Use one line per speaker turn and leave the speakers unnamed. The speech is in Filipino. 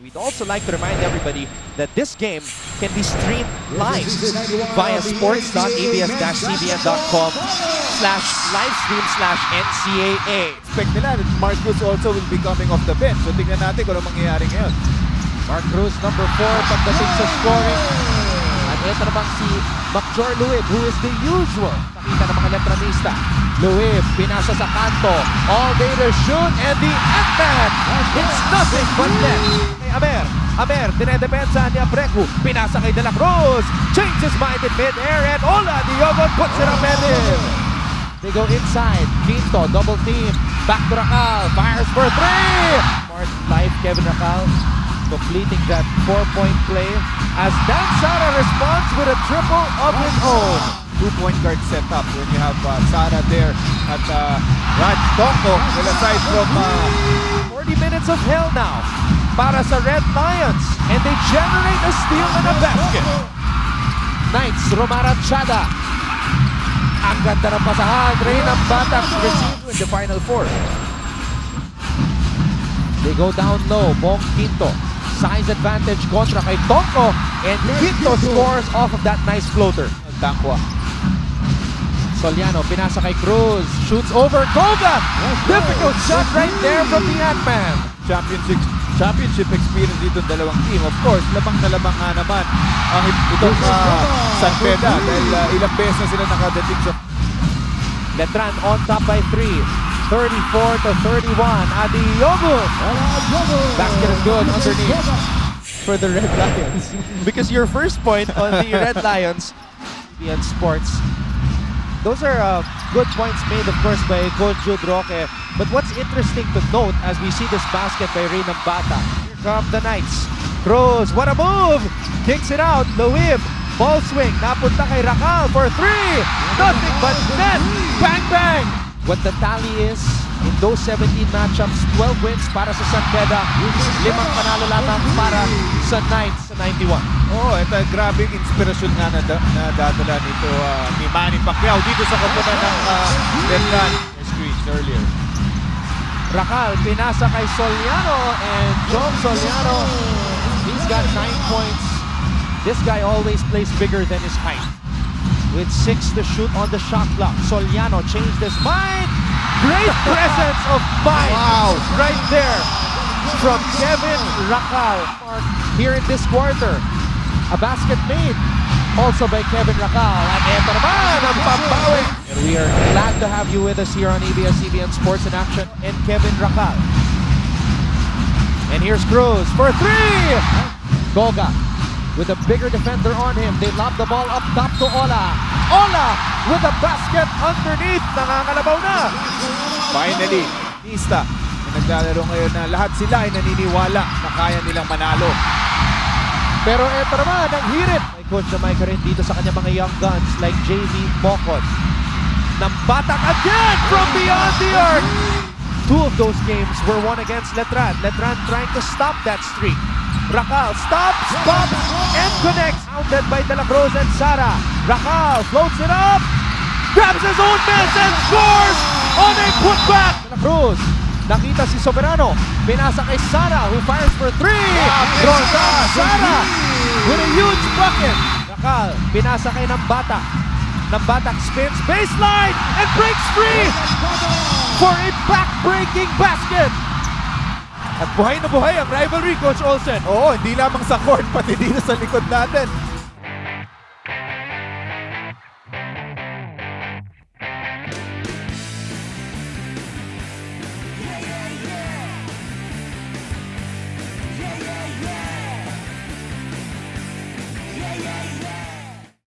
We'd also like to remind everybody that this game can be streamed live via sports.abs-cbn.com/livestream/NCAA.
Expect nila that Mark Cruz also will be coming off the bench. So tingnan natin kung ano mangyayari ngayon.
Mark Cruz, number 4, pagdating sa scoring. At ito naman si Macjor Luib, who is the usual. Nakita ng mga letranista. Luib, pinasa sa kanto. All day to shoot, and the Ant-Man hits nothing but net. Amer, dinedepensa ni Abrecu. Pinasa kay De La Cruz. Changes mind in mid-air, and Ola Diogo puts it up and in. They go inside. Quinto, double team. Back to Racal. Fires for 3. Smart life, Kevin Racal. Completing that 4-point play as Dan Sara responds with a triple of his own.
2-point guard setup when you have Sara there at Raj Tonko will aside from
40 minutes of hell now para sa Red Lions, and they generate a steal and a basket. Knights, Romaranchada. Ang ganda ng pasahan. Reynam Batak receive in the final four. They go down low. Bong Quinto. Size advantage kontra kay Tonko, and Quinto scores off of that nice floater.
Tangwa.
Soliano, pinasa kay Cruz. Shoots over Koga. Difficult shot right there from the Ant-Man.
Championship experience dito ng dalawang team. Of course, lamang na lamang nga naman ang itong San Pedro dahil ilang beses na sila nakadating sa...
Letran on top by 3. 34-31. Adiogo. Basket is good underneath for the Red Lions. Because your first point on the Red Lions, BN Sports, those are good points made, of course, by Coach Jude Roque. But what's interesting to note as we see this basket by Reynam Bata. Here come the Knights. Cruz, what a move! Kicks it out. Luib. Ball swing. Napunta kay Racal for 3. Nothing but net. Bang, bang! What the tally is, in those 17 matchups, 12 wins para sa San Pedro, 5 panalo lamang para sa Knights sa 91.
Oh, ito grabing inspirasyon nga na dadala nito ni Manny Pacquiao dito sa koponan ng Letran screens earlier.
Racal, pinasa kay Soliano, and John Soliano, he's got 9 points. This guy always plays bigger than his height. With 6 to shoot on the shot clock. Soliano changed his mind. Great presence of mind right there from Kevin Racal. Here in this quarter, a basket made also by Kevin Racal. At eto naman ang pambawi. And we are glad to have you with us here on ABS-CBN Sports in Action and Kevin Racal. And here's Cruz for 3. Goga with a bigger defender on him. They lob the ball up top to Ola. Ola with a basket underneath. Nangangalabaw na.
Finally, Nista na naglalaro ngayon na lahat sila ay naniniwala na kaya nilang manalo.
Pero eto naman ang hirit. May coach na may rin dito sa kanya mga young guns like JV Mocon. Nambatak again from beyond the arc. 2 of those games were won against Letran. Letran trying to stop that streak. Racal stops, pops, and connects. Counted by De La Cruz and Sara. Racal floats it up, grabs his own miss, and scores on a putback. De La Cruz, nakita si Soberano. Pinasa kay Sara, who fires for 3. Rosa, Sara with a huge bucket. Racal, pinasa kay Nambatak. Nambatak spins baseline and breaks free for a back-breaking basket.
At buhay na buhay ang rivalry, Coach Olsen. Oo, hindi lamang sa court, pati dito sa likod natin.